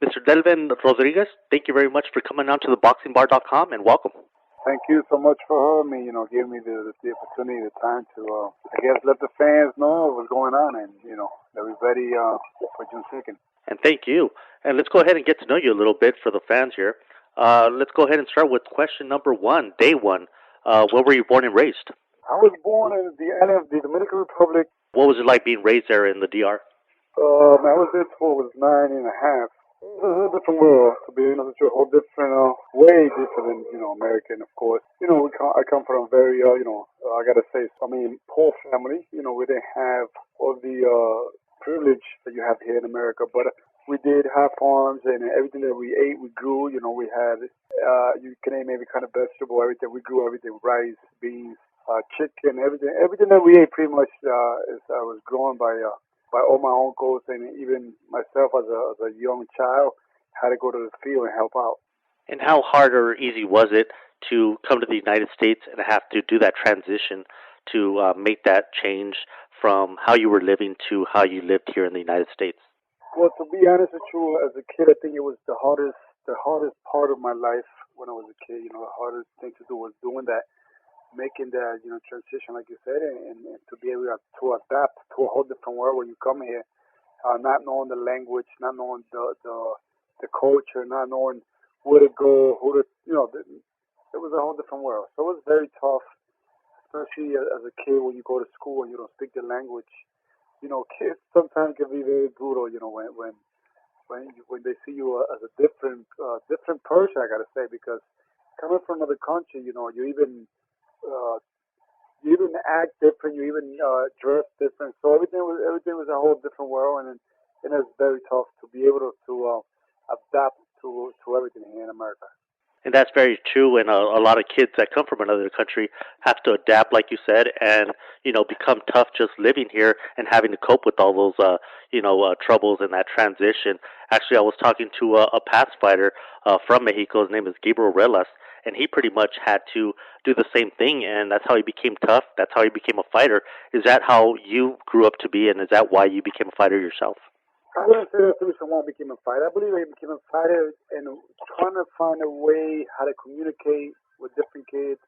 Mr. Delvin Rodriguez, thank you very much for coming on to the boxingbar.com and welcome. Thank you so much for having me. Giving me the opportunity, the time to, I guess, let the fans know what's going on, and that we're ready for June 2nd. And thank you. And let's go ahead and get to know you a little bit for the fans here. Let's go ahead and start with question number one, day one. Where were you born and raised? I was born in the island of the Dominican Republic. What was it like being raised there in the DR? I was there till I was 9 and a half. It was a different world, to be honest with you, a whole different, way different than, American, of course. I come from a very, I gotta say, poor family. We didn't have all the, privilege that you have here in America, but we did have farms and everything that we ate, we grew. We had, you can name every kind of vegetable, everything. We grew everything, rice, beans, chicken, everything that we ate pretty much, was grown by all my uncles, and even myself as a young child had to go to the field and help out. And how hard or easy was it to come to the United States and have to do that transition to make that change from how you were living to how you lived here in the United States? Well, to be honest with you, as a kid, I think it was the hardest part of my life when I was a kid. The hardest thing to do was doing that, making that transition, like you said, and to be able to adapt to a whole different world when you come here, not knowing the language, not knowing the culture, not knowing where to go, who to it was a whole different world. So it was very tough, especially as a kid when you go to school and you don't speak the language. Kids sometimes can be very brutal. When they see you as a different person, I gotta say, because coming from another country, uh, you even act different, you even dress different. So everything was a whole different world, and it's very tough to be able to adapt to everything here in America. And that's very true. And a lot of kids that come from another country have to adapt, like you said, and become tough just living here and having to cope with all those troubles and that transition. Actually, I was talking to a past fighter from Mexico. His name is Gabriel Relas, and he pretty much had to do the same thing, and that's how he became tough. That's how he became a fighter. Is that how you grew up to be, and is that why you became a fighter yourself? I wouldn't say that's the reason why I became a fighter. I believe I became a fighter and trying to find a way how to communicate with different kids,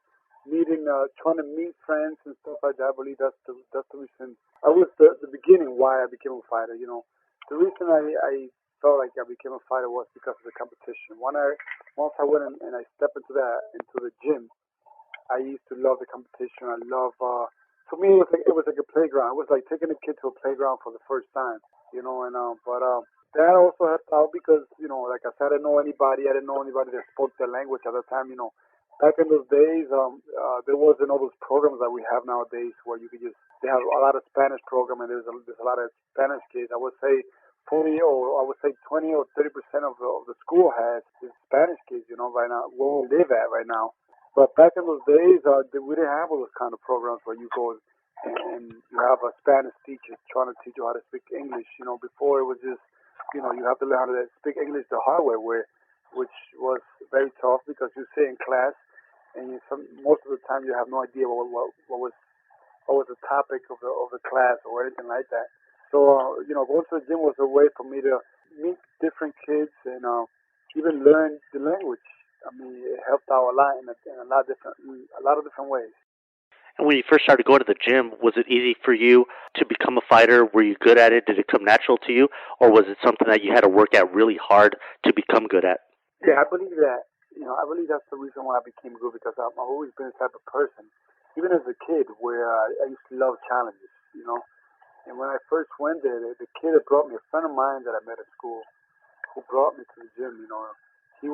trying to meet friends and stuff like that. I believe that's the reason. I was the beginning why I became a fighter. The reason I felt like I became a fighter was because of the competition. Once I went and I stepped into the gym, I used to love the competition. I love. To me, it was like a playground. It was like taking a kid to a playground for the first time. And that also helped out because like I said, I didn't know anybody. I didn't know anybody that spoke the language at the time. Back in those days, there wasn't all those programs that we have nowadays where you could just. They have a lot of Spanish program, and there's a lot of Spanish kids. I would say 40 or I would say 20 or 30% of the school has is Spanish kids. Right now where we live at right now. But back in those days, we didn't have all those kind of programs where you go and you have a Spanish teacher trying to teach you how to speak English. Before it was just, you have to learn how to speak English the hard way, which was very tough because you sit in class and most of the time you have no idea what was the topic of the class or anything like that. So, going to the gym was a way for me to meet different kids and even learn the language. I mean, it helped out a lot in a lot of different ways. And when you first started going to the gym, was it easy for you to become a fighter? Were you good at it? Did it come natural to you? Or was it something that you had to work at really hard to become good at? Yeah, I believe that. I believe that's the reason why I became good because I've always been the type of person, even as a kid, where I used to love challenges. And when I first went there, the kid that brought me, a friend of mine that I met at school, who brought me to the gym, he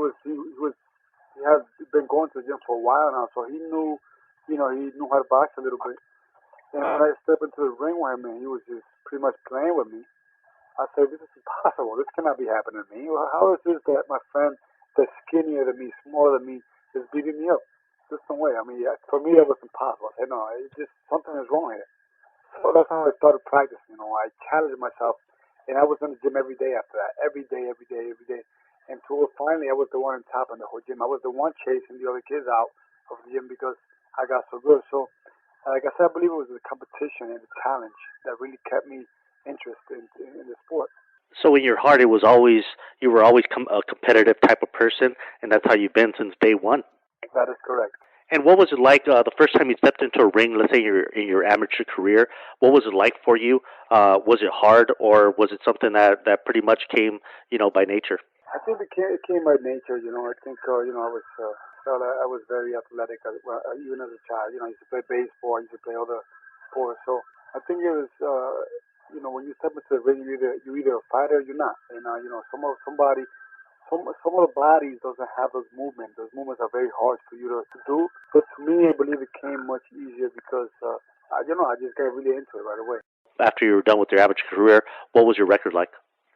has been going to the gym for a while now, so he knew how to box a little bit. And when I stepped into the ring with him, and he was just pretty much playing with me, I said, "This is impossible. This cannot be happening to me. How is this that my friend that's skinnier than me, smaller than me, is beating me up? There's no way." I mean, for me, that was impossible. I said, "No, it's just something is wrong here." So that's how I started practicing. I challenged myself, and I was in the gym every day after that, every day, every day, every day. Until finally, I was the one on top in the whole gym. I was the one chasing the other kids out of the gym because I got so good. So, like I said, I believe it was the competition and the challenge that really kept me interested in the sport. So in your heart, it was always you were always a competitive type of person, and that's how you've been since day one. That is correct. And what was it like the first time you stepped into a ring? Let's say in your amateur career, what was it like for you? Was it hard, or was it something that pretty much came, by nature? I think it came by nature. I think I was very athletic even as a child. I used to play baseball. I used to play other sports. So I think it was when you step into the ring, you either a fighter or you're not. And some of the bodies doesn't have those movements. Those movements are very hard for you to do. But to me, I believe it came much easier because I just got really into it right away. After you were done with your amateur career, what was your record like?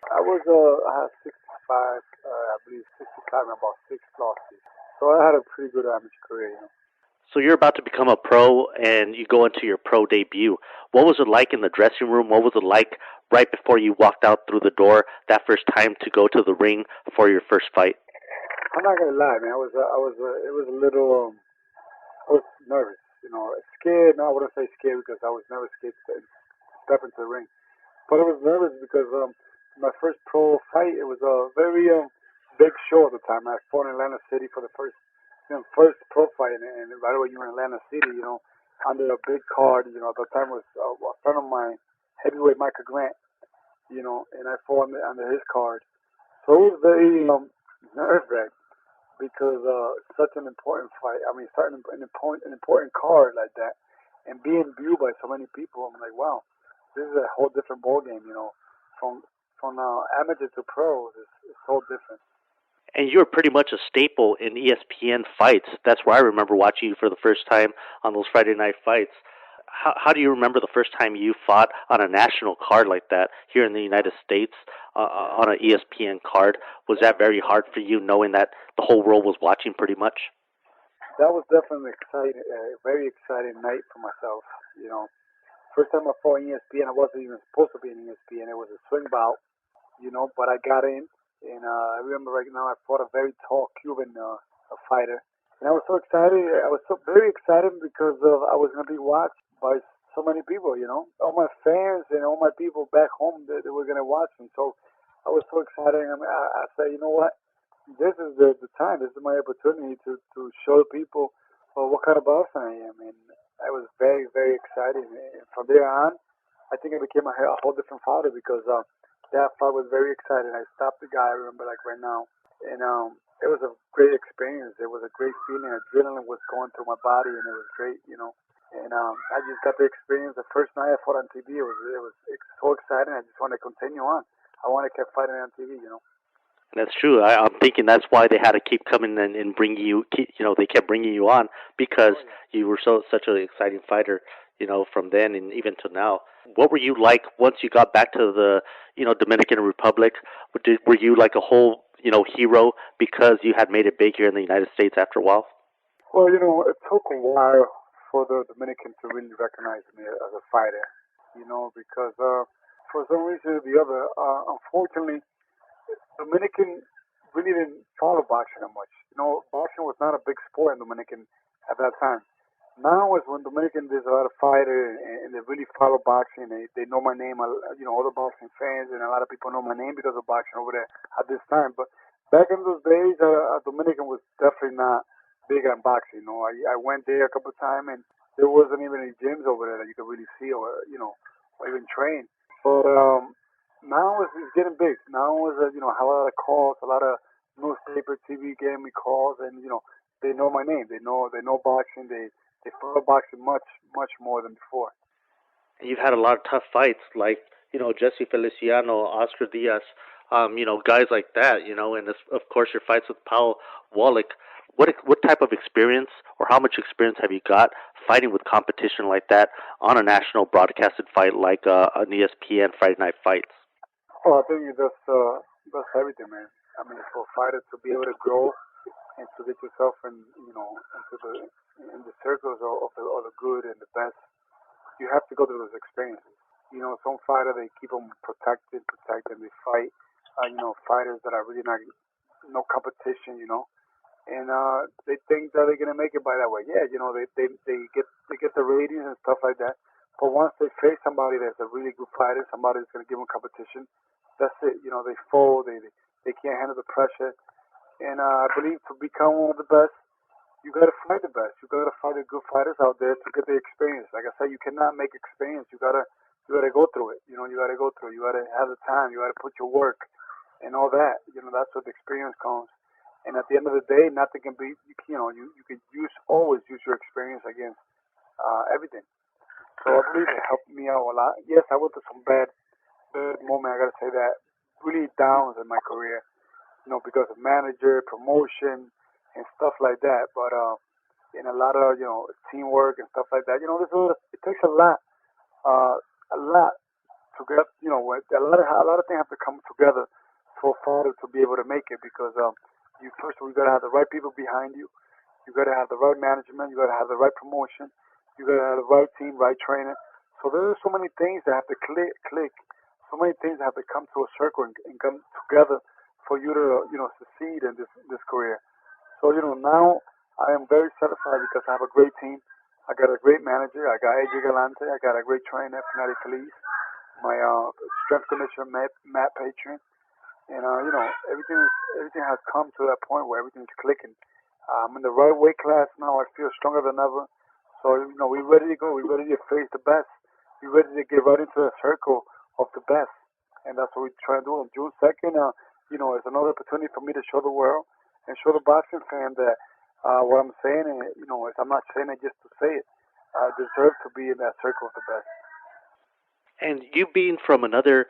I had 65, I believe 65 and about six losses. So I had a pretty good amateur career. So you're about to become a pro, and you go into your pro debut. What was it like in the dressing room? What was it like right before you walked out through the door that first time to go to the ring for your first fight? I'm not gonna lie, man. It was a little, I was nervous, scared. No, I wouldn't say scared because I was never scared to step into the ring. But I was nervous because my first pro fight, it was a very big show at the time. I fought in Atlanta City for the first pro fight, and right away you were in Atlanta City, under a big card. At the time was a friend of mine, heavyweight Michael Grant, and I fought under his card. So it was very nerve wracking because such an important fight. I mean, starting an important card like that, and being viewed by so many people. I'm like, wow, this is a whole different ball game. From amateur to pros, it's so different. And you were pretty much a staple in ESPN fights. That's where I remember watching you for the first time on those Friday night fights. How do you remember the first time you fought on a national card like that here in the United States on an ESPN card? Was that very hard for you, knowing that the whole world was watching pretty much? That was definitely exciting, a very exciting night for myself. First time I fought in ESPN, I wasn't even supposed to be in ESPN. It was a swing bout, but I got in, and I remember right now I fought a very tall Cuban a fighter, and I was so excited. I was so very excited because I was going to be watched by so many people. All my fans and all my people back home they were going to watch me. So I was so excited. I said, you know what? This is the time. This is my opportunity to show people what kind of boxer I am, and I was very very excited. And from there on, I think I became a whole different fighter because that fight was very exciting. I stopped the guy. I remember like right now, and it was a great experience. It was a great feeling. Adrenaline was going through my body, and it was great. And I just got to experience the first night I fought on TV. It was so exciting. I just want to continue on. I want to keep fighting on TV. That's true. I'm thinking that's why they had to keep coming and bring you. They kept bringing you on because Oh yeah. you were such an exciting fighter. From then and even to now. What were you like once you got back to the Dominican Republic? Were you like a whole hero because you had made it big here in the United States after a while? Well, it took a while for the Dominicans to really recognize me as a fighter. Because for some reason or the other, unfortunately, Dominican really didn't follow boxing that much. Boxing was not a big sport in Dominican at that time. Now is when Dominican there's a lot of fighters and they really follow boxing. They know my name. All the boxing fans and a lot of people know my name because of boxing over there at this time. But back in those days, Dominican was definitely not big on boxing. I went there a couple of times and there wasn't even any gyms over there that you could really see or even train. But now it's getting big. Now is have a lot of calls, a lot of newspaper, TV gave me calls, and they know my name. They know boxing. They follow boxing much more than before. And you've had a lot of tough fights, like Jesse Feliciano, Oscar Diaz, guys like that. And of course your fights with Paul Wallach. What type of experience or how much experience have you got fighting with competition like that on a national broadcasted fight like an ESPN Friday Night Fights? Oh, I think that's everything, man. I mean, for a fighter to be able to grow and to get yourself in the circles of the good and the best, you have to go through those experiences. Some fighters they keep them protected. They fight. Fighters that are really not no competition. And they think that they're gonna make it by that way. Yeah, they get the ratings and stuff like that. But once they face somebody that's a really good fighter, somebody that's gonna give them competition, that's it. They fold. They can't handle the pressure. And I believe to become one of the best, you got to fight the best. You got to fight the good fighters out there to get the experience. Like I said, you cannot make experience. You gotta go through it. You got to go through it. You got to have the time. You got to put your work and all that. That's where the experience comes. And at the end of the day, nothing can be. You can always use your experience against everything. So I believe it helped me out a lot. Yes, I went through some bad moment. I got to say that really downs in my career. Because of manager, promotion, and stuff like that. But in a lot of teamwork and stuff like that. It takes a lot to get. A lot of things have to come together for a fighter to be able to make it because you first of all you got to have the right people behind you. You got to have the right management. You got to have the right promotion. You got to have the right team, right trainer. So there's so many things that have to click. So many things that have to come to a circle and come together for you to succeed in this career. So now I am very satisfied because I have a great team. I got a great manager. I got AJ Galante. I got a great trainer, Fanatic Police. My strength commissioner, Matt Patron, and everything has come to that point where everything's clicking. I'm in the right weight class now. I feel stronger than ever. So we're ready to go. We're ready to face the best. We're ready to get right into the circle of the best, and that's what we're trying to do. On June 2nd, it's another opportunity for me to show the world and show the boxing fan that what I'm saying, I'm not saying it just to say it. I deserve to be in that circle of the best. And you being from another,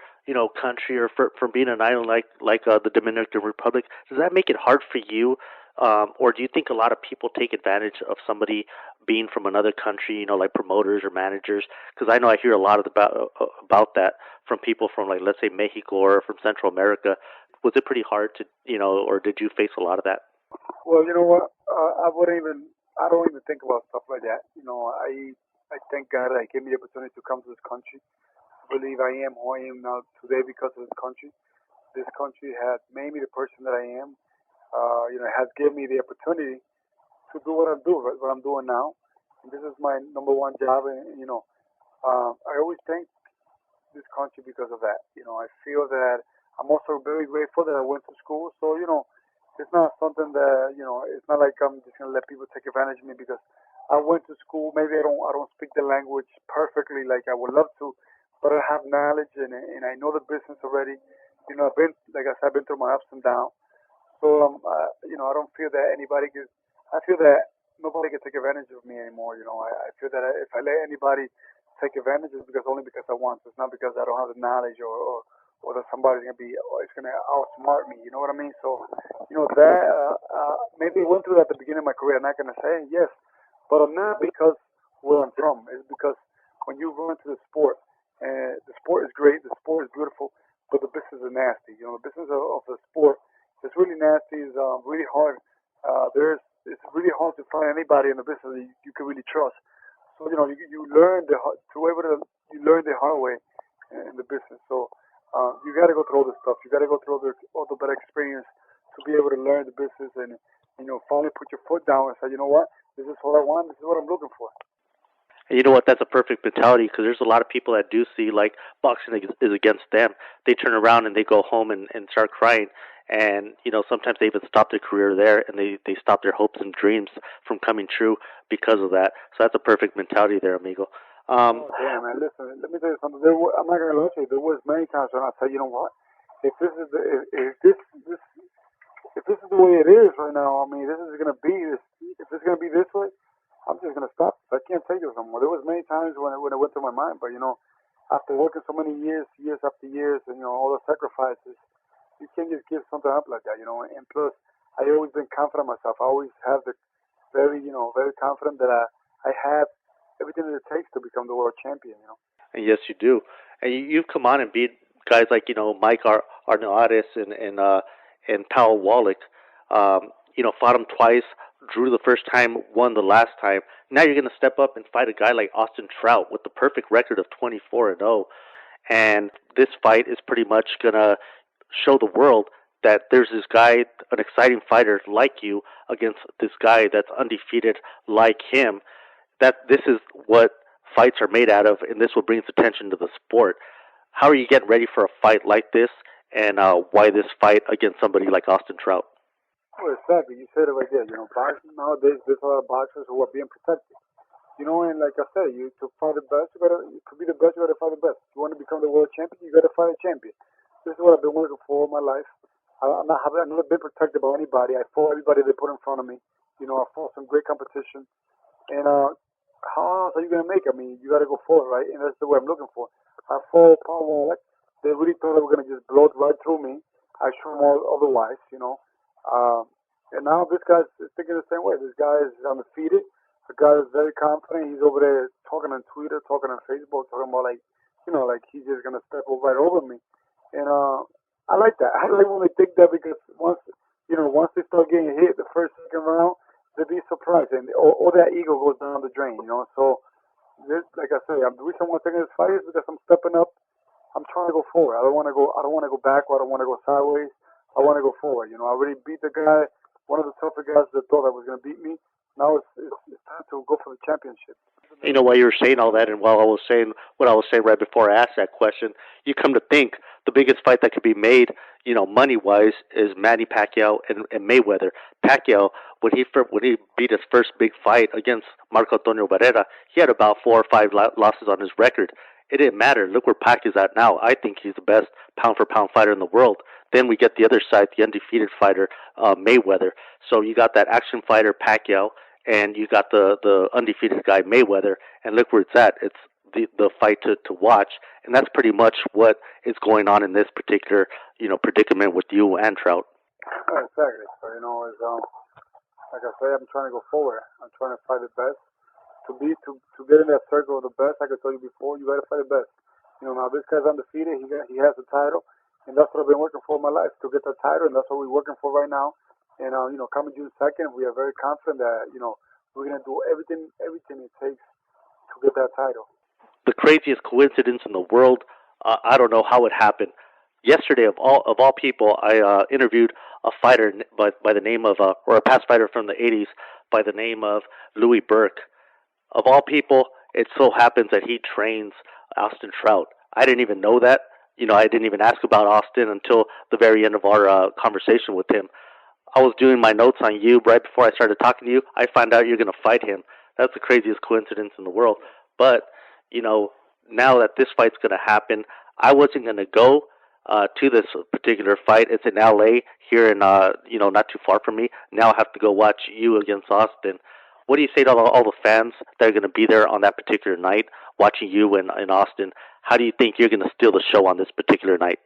country or from being an island like the Dominican Republic, does that make it hard for you, or do you think a lot of people take advantage of somebody being from another country, like promoters or managers? Because I know I hear a lot about that from people from like let's say Mexico or from Central America. Was it pretty hard to, or did you face a lot of that? Well, you know what? I don't even think about stuff like that. I thank God that He gave me the opportunity to come to this country. I believe I am who I am now today because of this country. This country has made me the person that I am. It has given me the opportunity to do what I'm doing now. And this is my number one job, and I always thank this country because of that. I feel that I'm also very grateful that I went to school. So it's not something that it's not like I'm just gonna let people take advantage of me because I went to school. Maybe I don't speak the language perfectly like I would love to, but I have knowledge and I know the business already. I've been like I said, I've been through my ups and downs. So I don't feel that anybody can. I feel that nobody can take advantage of me anymore. I feel that if I let anybody take advantage, it's only because I want. It's not because I don't have the knowledge or that somebody's gonna be or it's gonna outsmart me. You know what I mean? So that maybe I went through that at the beginning of my career. I'm not gonna say yes, but I'm not because where I'm from. It's because when you go into the sport, the sport is great. The sport is beautiful, but the business is nasty. The business of the sport it's really nasty. It's really hard. It's really hard to find anybody in the business that you can really trust. So you learn you learn the hard way in the business. So you got to go through all this stuff. You got to go through all the bad experience to be able to learn the business and finally put your foot down and say, you know what, this is what I want. This is what I'm looking for. And you know what? That's a perfect mentality because there's a lot of people that do see like boxing is against them. They turn around and they go home and start crying. And sometimes they even stop their career there, and they stop their hopes and dreams from coming true because of that. So that's a perfect mentality there, amigo. Um, Oh damn, man! Listen, let me tell you something. I'm not gonna lie to you. There was many times when I said, you know what? If this is the, this if this is the way it is right now, I mean, this is gonna be this. If it's gonna be this way, I'm just gonna stop. I can't take it anymore. There was many times when it went through my mind, but after working so many years after years, and all the sacrifices, you can't just give something up like that. And plus, I always been confident in myself. I always have the very confident that I have everything that it takes to become the world champion. and yes, you do. And you've come on and beat guys like Mike Arnaudis and Powell Wallach. Fought him twice, drew the first time, won the last time. Now you're going to step up and fight a guy like Austin Trout with the perfect record of 24-0. And this fight is pretty much going to show the world that there's this guy, an exciting fighter like you, against this guy that's undefeated like him. That this is what fights are made out of, and this will bring attention to the sport. How are you getting ready for a fight like this? and why this fight against somebody like Austin Trout? Well, exactly. You said it right there. You know, boxing nowadays, there's a lot of boxers who are being protected. You know, and like I said, you to fight the best, to be the best, you gotta fight the best. If you want to become the world champion, you gotta fight a champion. This is what I've been working for all my life. I've never been protected by anybody. I fought everybody they put in front of me. You know, I fought some great competition. And how else are you gonna make it? I mean, you gotta go forward, right? And that's the way I'm looking for. I fought Paul Wallach. They really thought they were gonna just blow it right through me. I showed them all otherwise, you know. Um, and now this guy's thinking the same way. This guy is undefeated. The guy is very confident. He's over there talking on Twitter, talking on Facebook, talking about like, you know, like he's just gonna step right over me. And I like that. I like when they think that because once they start getting hit the first, second round, they'll be surprised and all that ego goes down the drain, you know. So this, like I say, the reason I'm taking this fight is because I'm stepping up. I'm trying to go forward. I don't want to go backward. I don't want to go sideways. I want to go forward. You know, I already beat the guy, one of the tougher guys that thought that was going to beat me. Now it's time to go for the championship. You know, while you were saying all that, and while I was saying what I was saying right before I asked that question, you come to think the biggest fight that could be made, you know, money wise, is Manny Pacquiao and Mayweather. Pacquiao, when he beat his first big fight against Marco Antonio Barrera, he had about 4 or 5 losses on his record. It didn't matter. Look where Pacquiao's at now. I think he's the best pound for pound fighter in the world. Then we get the other side, the undefeated fighter, Mayweather. So you got that action fighter Pacquiao, and you got the undefeated guy Mayweather, and look where it's at. It's the fight to watch, and that's pretty much what is going on in this particular predicament with you and Trout. Exactly. So it's like I say, I'm trying to go forward. I'm trying to fight the best. To get in that circle of the best, like I told you before, you got to fight the best. You know, now this guy's undefeated. He has the title, and that's what I've been working for my life, to get the title, and that's what we're working for right now. And coming June 2nd, we are very confident that we're gonna do everything it takes to get that title. The craziest coincidence in the world. I don't know how it happened. Yesterday, of all people, I interviewed a fighter by the name of or a past fighter from the '80s by the name of Louis Burke. Of all people, it so happens that he trains Austin Trout. I didn't even know that. I didn't even ask about Austin until the very end of our conversation with him. I was doing my notes on you right before I started talking to you. I find out you're going to fight him. That's the craziest coincidence in the world. But, now that this fight's going to happen, I wasn't going to go to this particular fight. It's in L.A. here in, not too far from me. Now I have to go watch you against Austin. What do you say to all the fans that are going to be there on that particular night watching you in Austin? How do you think you're going to steal the show on this particular night?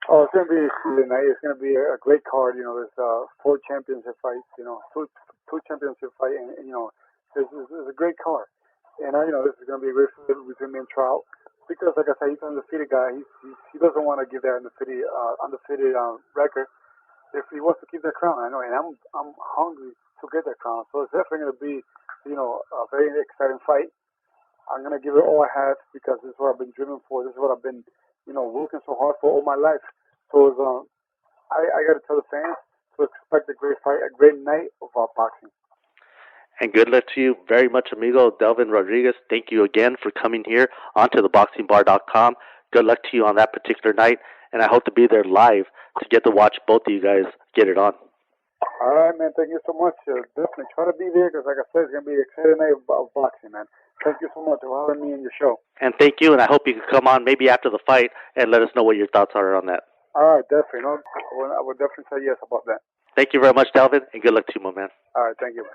Oh, it's going to be a night. It's going to be a great card. There's 4 championship fights. Two championship fight, and there's a great card. And this is going to be a great fight between me and Trout, because, like I said, he's an undefeated guy. He doesn't want to give that undefeated record. If he wants to keep that crown, I know, and I'm hungry to get that crown. So it's definitely going to be, a very exciting fight. I'm going to give it all I have, because this is what I've been dreaming for. This is what I've been, working so hard for all my life. So I got to tell the fans to expect a great fight, a great night of boxing. And good luck to you very much, amigo Delvin Rodriguez. Thank you again for coming here onto theboxingbar.com. Good luck to you on that particular night, and I hope to be there live to get to watch both of you guys get it on. All right, man. Thank you so much. Definitely try to be there, because, like I said, it's going to be an exciting night of boxing, man. Thank you so much for having me in your show. And thank you, and I hope you can come on maybe after the fight and let us know what your thoughts are on that. All right, definitely. I would definitely say yes about that. Thank you very much, Delvin, and good luck to you, my man. All right, thank you, man.